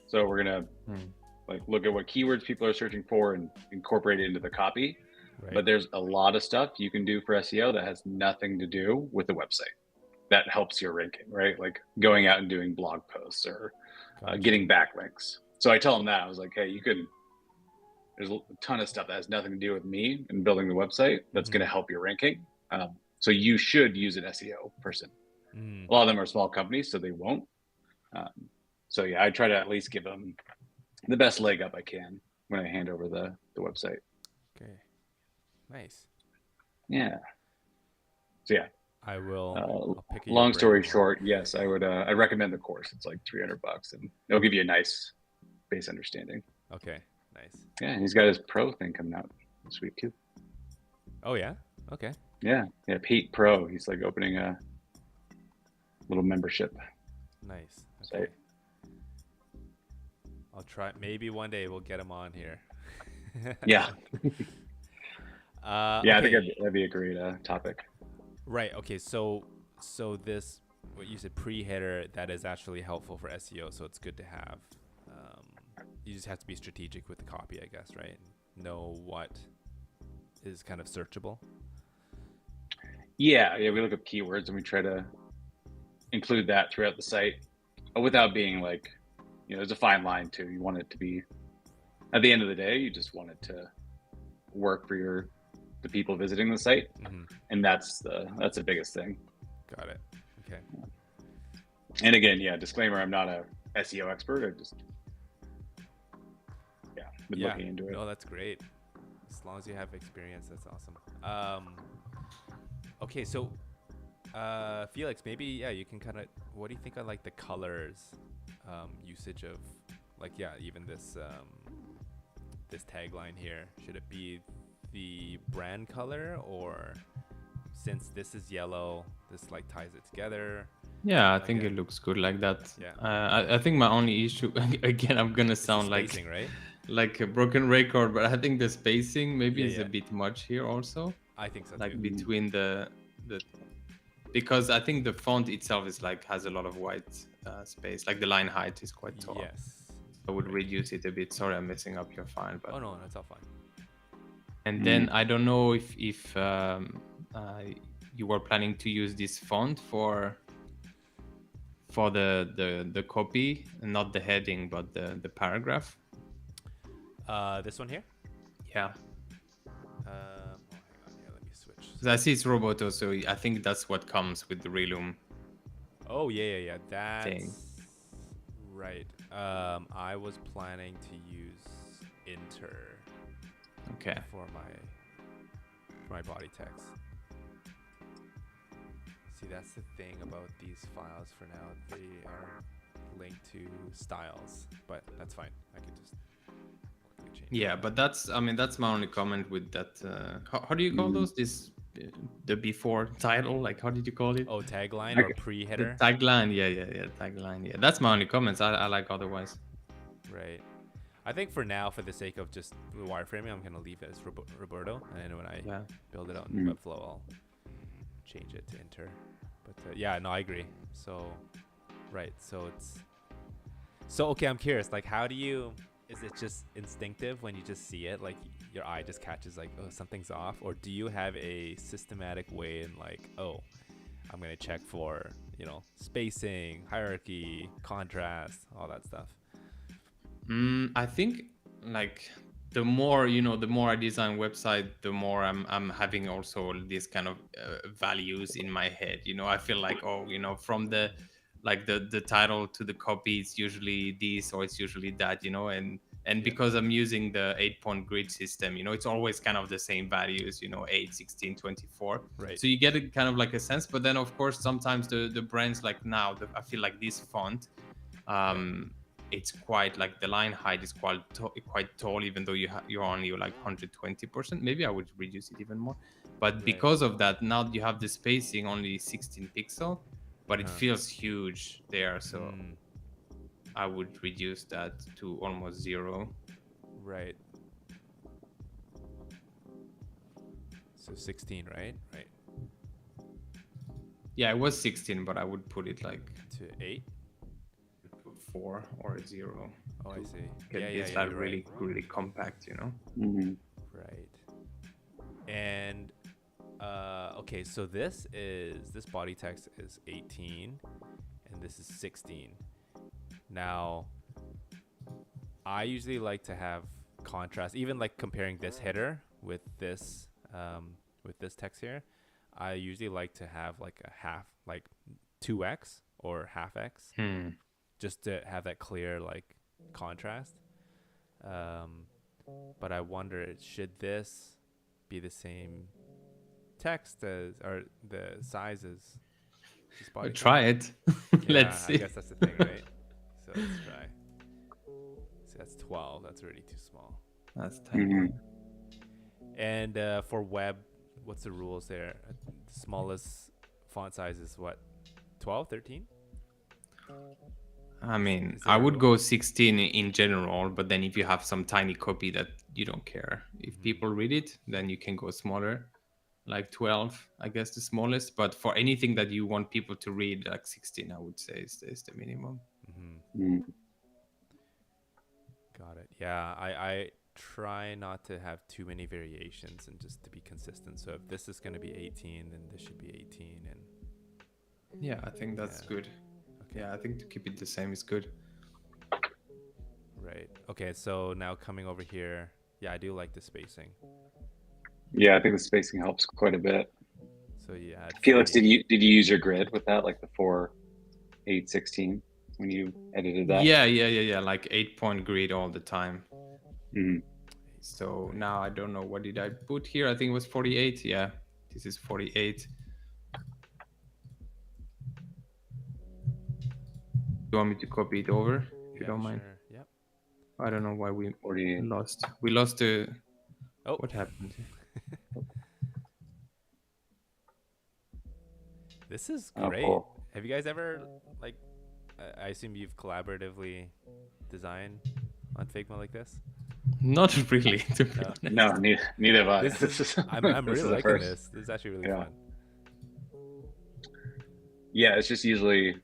so we're gonna like look at what keywords people are searching for and incorporate it into the copy. Right. But there's a lot of stuff you can do for SEO that has nothing to do with the website that helps your ranking, right? Like going out and doing blog posts or getting backlinks. So I tell them that I was like, hey, there's a ton of stuff that has nothing to do with me and building the website that's going to help your ranking. So you should use an SEO person. A lot of them are small companies, so they won't. So yeah, I try to at least give them the best leg up I can when I hand over the website. Okay. Nice. Yeah. So yeah. I will. I'll pick long story short, yes, I would. I recommend the course. It's like $300, and it'll give you a nice base understanding. Okay. Nice. Yeah, and he's got his pro thing coming out this week too. Oh yeah. Okay. Yeah, Pete Pro. He's like opening a little membership. Nice. Okay. Site. I'll try. Maybe one day we'll get him on here. Yeah. Okay. I think that'd be a great topic. Right. Okay. So this, what you said, pre-header, that is actually helpful for SEO. So it's good to have. You just have to be strategic with the copy, I guess, right? Know what is kind of searchable. Yeah. We look up keywords and we try to include that throughout the site without being like, there's a fine line too. You want it to be, at the end of the day, you just want it to work for the people visiting the site. And that's the biggest thing. Got it. Okay. And again, disclaimer, I'm not a SEO expert. I just been looking into it. No, that's great. As long as you have experience, that's awesome. Okay, so Felix, maybe you can kind of, what do you think of like the colors usage of like even this this tagline here? Should it be the brand color, or since this is yellow, this like ties it together? Yeah, I Like think a- it looks good like that. Yeah. I think my only issue, again, I'm gonna It's the sound spacing, right? like a broken record, but I think the spacing maybe Yeah, is a yeah. bit much here also, I think so too. like between the because I think the font itself is like has a lot of white space, like the line height is quite tall. Yes. I would Right. reduce it a bit. Sorry, I'm messing up your file, but Oh no, that's all fine. and then I don't know if uh, you were planning to use this font for the copy, not the heading, but the paragraph. This one here. Yeah, Oh, hang on here. Let me switch. 'cause I see it's Roboto, so I think that's what comes with the Relum Oh yeah. That's thing. right. I was planning to use Inter Okay. for my body text. See, that's the thing about these files for now. They are linked to styles, but that's fine. I can just quickly change. Yeah, but that's my only comment with that. How do you call those? This the before title, like how did you call it? Oh, tagline or Okay. The pre-header. tagline. Yeah, tagline. Yeah, that's my only comments. I like otherwise. Right. I think for now, for the sake of just the wireframing, I'm gonna leave it as Roberto, and then when I Yeah. build it out in Webflow, I'll change it to Inter. But yeah, no, I agree. So, right. So okay. I'm curious. Like, how do you? Is it just instinctive when you just see it? Like, your eye just catches like, oh, something's off, or do you have a systematic way in like, oh, I'm gonna check for spacing, hierarchy, contrast, all that stuff. I think like the more the more I design website, the more I'm having also this kind of values in my head. I feel like from the like the title to the copy, it's usually this or it's usually that. And because I'm using the 8-point grid system, it's always kind of the same values. 8, 16, 24. Right. So you get a kind of like a sense. But then of course sometimes the brands like now, I feel like this font. It's quite like the line height is quite tall, even though you're only like 120%. Maybe I would reduce it even more, but because of that, now you have the spacing only 16 pixel, but it feels huge there. So I would reduce that to almost 0. Right. So 16, right? Right. Yeah, it was 16, but I would put it like to 8. 4 or 0. Oh, I see. Get this like really really compact, Right. And okay, so this body text is 18 and this is 16. Now I usually like to have contrast, even like comparing this header with this text here. I usually like to have like a half, like 2x or half x. Just to have that clear like contrast. But I wonder, should this be the same text as, or the size as this body? Try it. Let's see. I guess that's the thing, right? So let's try. See, that's 12. That's already too small. That's tiny. And for web, what's the rules there? The smallest font size is what? 12, 13? I mean, I would go 16 in general, but then if you have some tiny copy that you don't care if people read it, then you can go smaller, like 12, I guess the smallest. But for anything that you want people to read, like 16, I would say is the minimum. Got it. Yeah, I try not to have too many variations and just to be consistent. So if this is going to be 18, then this should be 18. And yeah, I think that's good. Yeah, I think to keep it the same is good. Right. Okay, so now coming over here, yeah, I do like the spacing. Yeah, I think the spacing helps quite a bit. So yeah. Felix, did you use your grid with that, like the 4, 8, 16 when you edited that? Yeah. Like 8-point grid all the time. Mm-hmm. So now I don't know, what did I put here? I think it was 48. Yeah, this is 48. You want me to copy it over? If you don't mind. Yep. I don't know why we 48. lost. We lost the. Oh, what happened? This is great. Cool. Have you guys ever like? I assume you've collaboratively designed on Figma like this. Not really, to be No. honest. No, neither have I. This is I'm this really is the liking first. this. This is actually really Yeah. fun. Yeah, it's just usually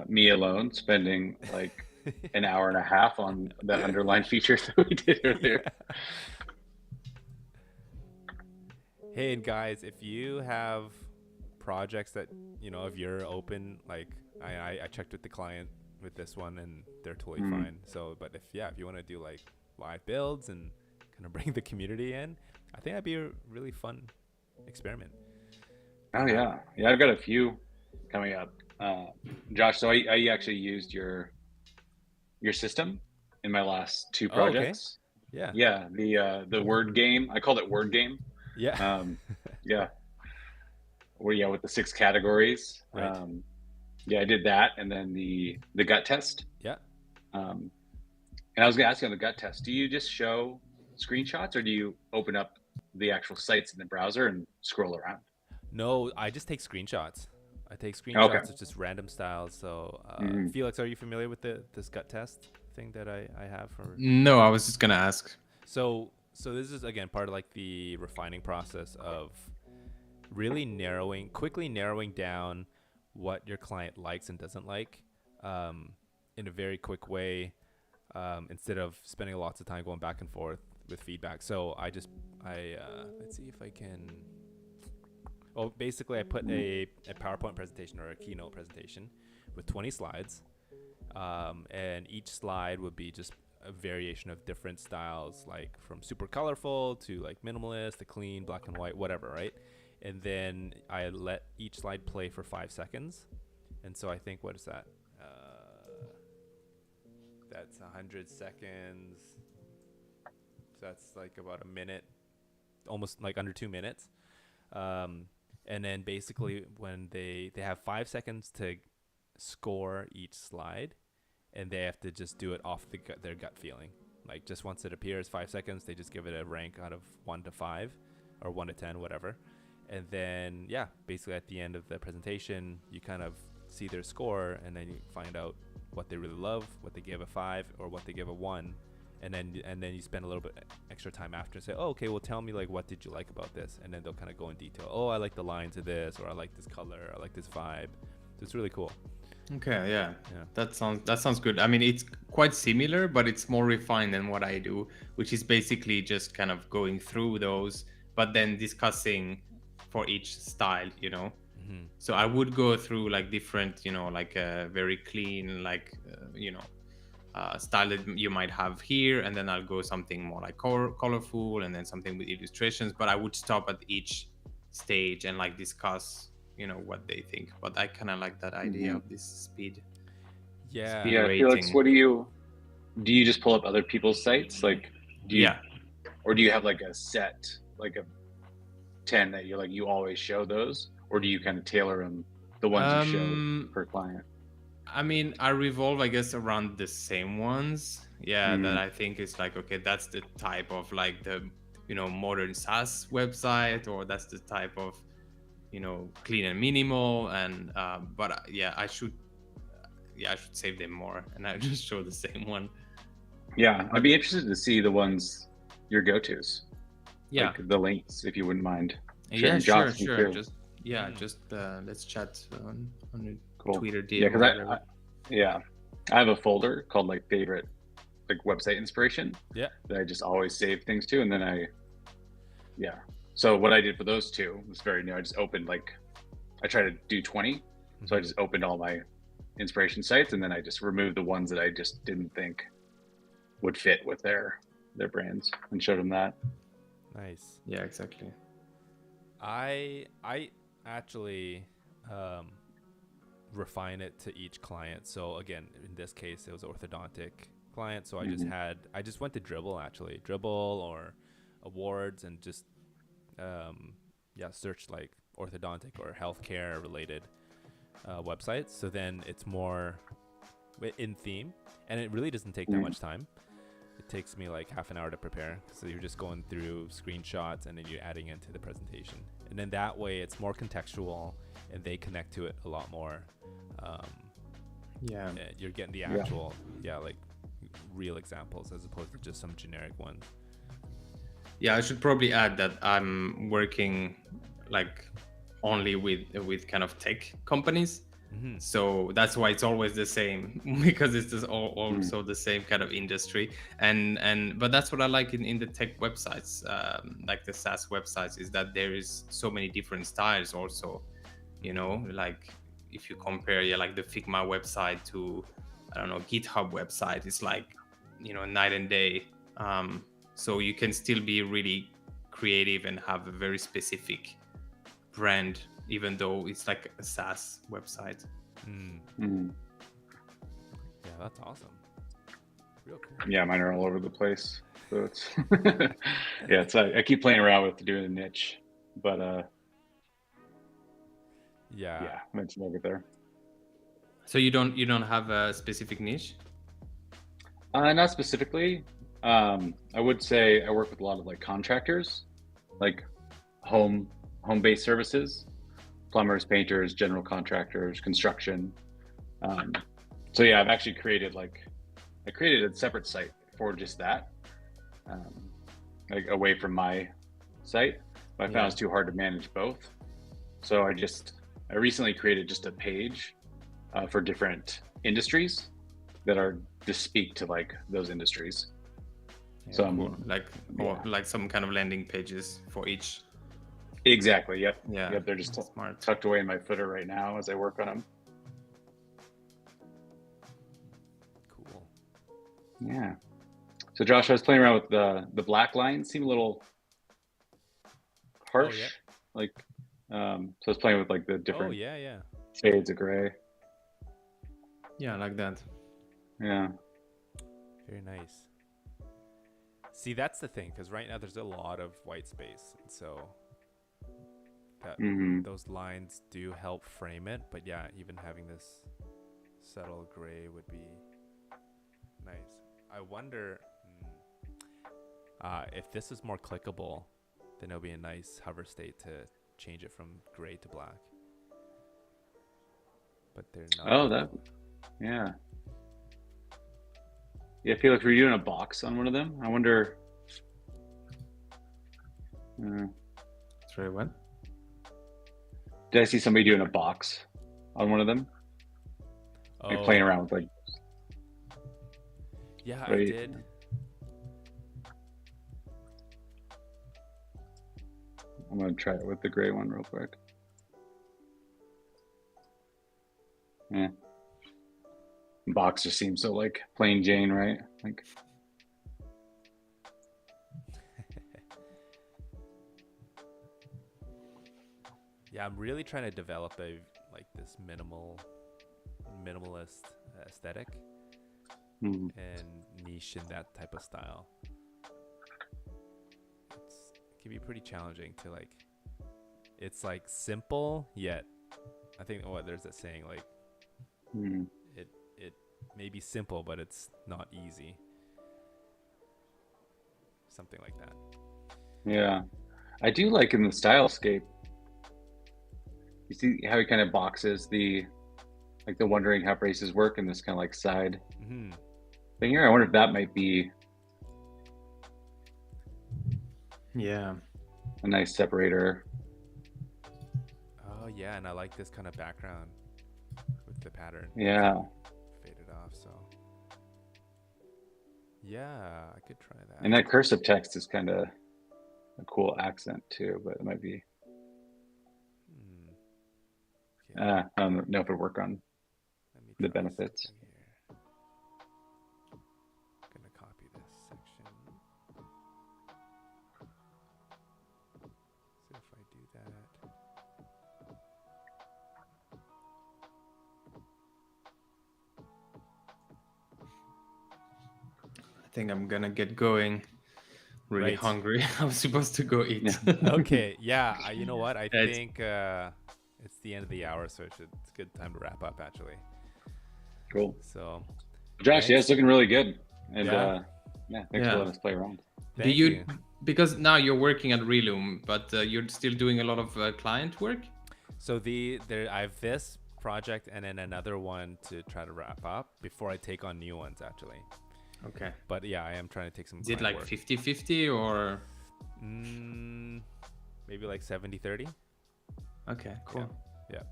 me alone spending like an hour and a half on the underline features that we did earlier. Yeah. Hey, and guys, if you have projects that if you're open, like I checked with the client with this one, and they're totally fine. So, but if you want to do like live builds and kind of bring the community in, I think that'd be a really fun experiment. Oh yeah, I've got a few coming up, Josh. So I actually used your system in my last two projects. Yeah. Yeah, the word game. I called it word game. Yeah. Yeah. Well, with the 6 categories. Right. Yeah, I did that, and then the gut test. Yeah. And I was gonna ask you on the gut test, do you just show screenshots, or do you open up the actual sites in the browser and scroll around? No, I just take screenshots. I take screenshots of just random styles. So, Felix, are you familiar with this gut test thing that I have for? No, I was just gonna ask. So this is again part of like the refining process of really quickly narrowing down what your client likes and doesn't like, in a very quick way, instead of spending lots of time going back and forth with feedback. So let's see if I can. Oh, basically, I put a PowerPoint presentation or a keynote presentation with 20 slides, and each slide would be just a variation of different styles, like from super colorful to like minimalist, to clean, black and white, whatever, right? And then I let each slide play for 5 seconds. And so I think, what is that? That's 100 seconds. So that's like about a minute, almost like under 2 minutes. And then basically when they have 5 seconds to score each slide, and they have to just do it off their gut feeling. Like just once it appears, 5 seconds, they just give it a rank out of 1 to 5 or 1 to 10, whatever. And then, basically at the end of the presentation, you kind of see their score, and then you find out what they really love, what they give a 5 or what they give a 1. And then you spend a little bit extra time after and say, oh, okay, well, tell me, like, what did you like about this? And then they'll kind of go in detail. Oh, I like the lines of this, or I like this color, I like this vibe. So it's really cool. Okay, yeah. That sounds good. I mean, it's quite similar, but it's more refined than what I do, which is basically just kind of going through those, but then discussing for each style, Mm-hmm. So I would go through like different, like very clean, like, style that you might have here, and then I'll go something more like colorful, and then something with illustrations. But I would stop at each stage and like discuss, what they think. But I kind of like that idea of this speed. Yeah. Speed Felix, rating. do you just pull up other people's sites? Like, or do you have like a set, like a 10 that you always show those, or do you kind of tailor them, the ones you show per client? I mean, I revolve, I guess, around the same ones. Yeah, that I think is like, okay, that's the type of like the, modern SaaS website, or that's the type of, clean and minimal. And, but I should save them more, and I just show the same one. Yeah, I'd be interested to see the ones, your go-tos. Yeah. Like the links, if you wouldn't mind. Yeah, sure. Just let's chat on cool. Twitter DM. Yeah, because I have a folder called like favorite, like website inspiration. Yeah. That I just always save things to, and then So what I did for those two was very new. I just opened I try to do 20, so I just opened all my inspiration sites, and then I just removed the ones that I just didn't think would fit with their brands, and showed them that. Nice. Yeah, exactly. I actually refine it to each client. So again, in this case, it was an orthodontic client. So I just went to Dribbble or Awards, and just searched like orthodontic or healthcare related websites. So then it's more in theme, and it really doesn't take that much time. It takes me like half an hour to prepare. So you're just going through screenshots, and then you're adding into the presentation. And then that way it's more contextual, and they connect to it a lot more. Yeah. You're getting the actual, like real examples as opposed to just some generic ones. Yeah, I should probably add that I'm working like only with kind of tech companies. So that's why it's always the same, because it's just also the same kind of industry. And but that's what I like in the tech websites, like the SaaS websites, is that there is so many different styles also. You know, like if you compare like the Figma website to, I don't know, GitHub website, it's like, you know, night and day. So you can still be really creative and have a very specific brand, even though it's like a SaaS website. Yeah, that's awesome. Real cool. Yeah, mine are all over the place. So it's yeah, it's I keep playing around with doing a niche, but yeah, eventually I'll get there. So you don't have a specific niche? Not specifically. I would say I work with a lot of like contractors, like home-based services, plumbers, painters, general contractors, construction. So yeah, I've actually created I created a separate site for just that, like away from my site. But I found it's too hard to manage both. So I recently created just a page for different industries that are just speak to like those industries. Yeah, So cool. Like some kind of landing pages for each. Exactly. Yep. Yeah. Yep. They're just smart. tucked away in my footer right now as I work on them. Cool. Yeah. So Josh, I was playing around with the black lines. Seem a little harsh. Like, so I was playing with like the different shades of gray. Yeah, like that. Yeah. Very nice. See, that's the thing, because right now there's a lot of white space, so that those lines do help frame it. But yeah, even having this subtle gray would be nice. I wonder if this is more clickable, then it'll be a nice hover state to change it from gray to black. But they're not. Oh, yeah. Yeah, I feel like we're doing a box on one of them. I wonder. Sorry, what? Did I see somebody doing a box on one of them? Like playing around with like. Yeah, I did. I'm gonna try it with the gray one real quick. Yeah. Box just seems so like plain Jane, right? Like. Yeah, I'm really trying to develop this minimalist aesthetic and niche in that type of style. It can be pretty challenging to it's like simple yet I think there's that saying like it may be simple but it's not easy, something like that. Yeah, I do like in the Stylescape, you see how he kind of boxes the wondering how braces work in this kind of like side thing here. I wonder if that might be a nice separator. Oh yeah, and I like this kind of background with the pattern. Yeah. Faded off, so yeah, I could try that. And that cursive text is kind of a cool accent too, but it might be. I don't know if it would work on the benefits. I'm gonna copy this section. So if I do that. I think I'm gonna get going. Really hungry. I was supposed to go eat. Okay, yeah. You know what? I think it's the end of the hour, so it's a good time to wrap up, actually. Cool. So, Josh, yeah, it's looking really good. And thanks for letting us play around. Thank you. Because now you're working at Relume, but you're still doing a lot of client work? So I have this project and then another one to try to wrap up before I take on new ones actually. Okay. But yeah, I am trying to take some. Is it like work. 50-50 or? Maybe like 70-30. Okay, cool. Yeah.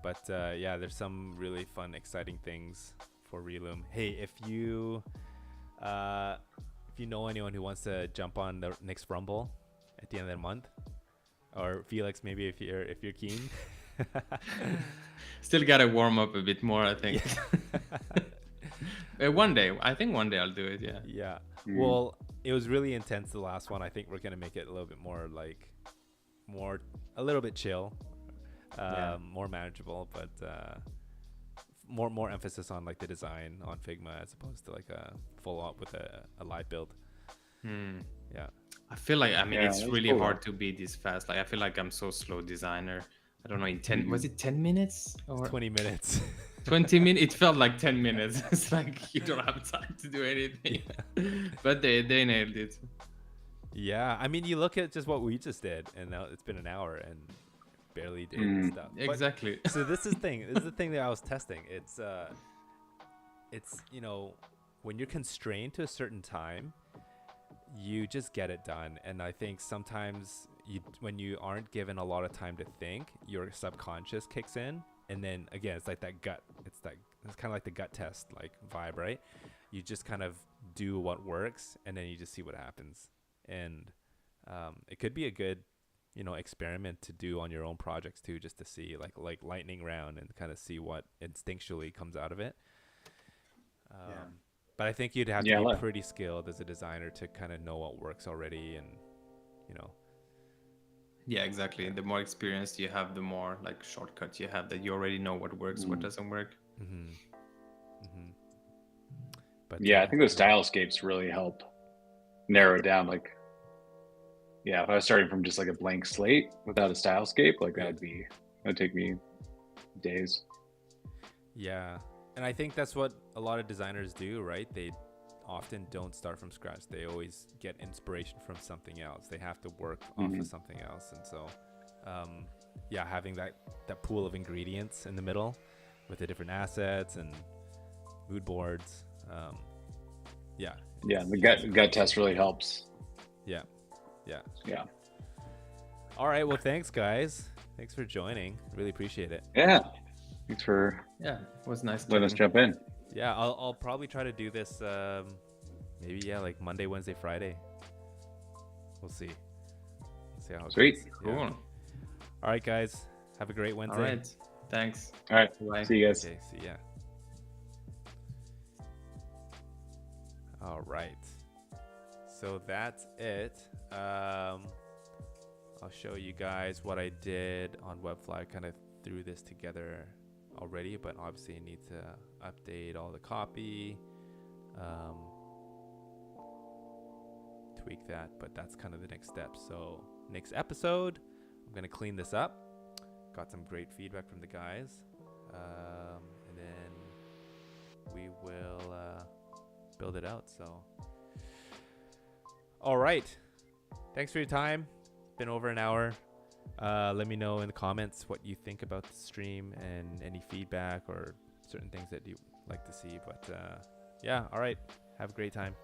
But yeah, there's some really fun, exciting things for Reloom. Hey, if you know anyone who wants to jump on the next Rumble at the end of the month, or Felix, maybe if you're keen. Still gotta warm up a bit more, I think. One day I'll do it. Yeah. Yeah. Well, it was really intense, the last one. I think we're gonna make it a little bit more a little bit chill, more manageable, but more emphasis on like the design on Figma as opposed to like a full on with a live build. Yeah. I feel like it's really hard to be this fast. Like I feel like I'm so slow designer. I don't know, in 10 was it 10 minutes or 20 minutes? 20 minutes. It felt like 10 minutes. It's like you don't have time to do anything. But they nailed it. Yeah, I mean, you look at just what we just did, and now it's been an hour and barely did stuff. Exactly. But, so this is the thing that I was testing. It's when you're constrained to a certain time, you just get it done. And I think sometimes when you aren't given a lot of time to think, your subconscious kicks in, and then again, it's like that gut. It's kind of like the gut test like vibe, right? You just kind of do what works, and then you just see what happens. And it could be a good, experiment to do on your own projects too, just to see like lightning round and kind of see what instinctually comes out of it. But I think you'd have to be pretty skilled as a designer to kind of know what works already, and Yeah, exactly. The more experience you have, the more like shortcuts you have that you already know what works, what doesn't work. But yeah, I think those stylescapes really help narrow it down. Like, yeah, if I was starting from just like a blank slate without a stylescape, like that'd take me days. Yeah. And I think that's what a lot of designers do, right? They often don't start from scratch. They always get inspiration from something else. They have to work off of something else. And so, having that pool of ingredients in the middle with the different assets and mood boards. Yeah, the gut test really helps. Yeah. All right, well, thanks guys. Thanks for joining. Really appreciate it. Yeah, thanks for it was nice letting us jump in. Yeah, I'll probably try to do this maybe like Monday, Wednesday, Friday. We'll see how it goes. Cool. All right, guys, have a great Wednesday. All right, thanks. All right, bye. See you guys. Okay, see ya. All right, so that's it. I'll show you guys what I did on Webflow. I kind of threw this together already, but obviously I need to update all the copy, tweak that, but that's kind of the next step. So next episode, I'm going to clean this up. Got some great feedback from the guys, and then we will build it out. So all right, thanks for your time. Been over an hour. Let me know in the comments what you think about the stream and any feedback or certain things that you like to see. But all right, have a great time.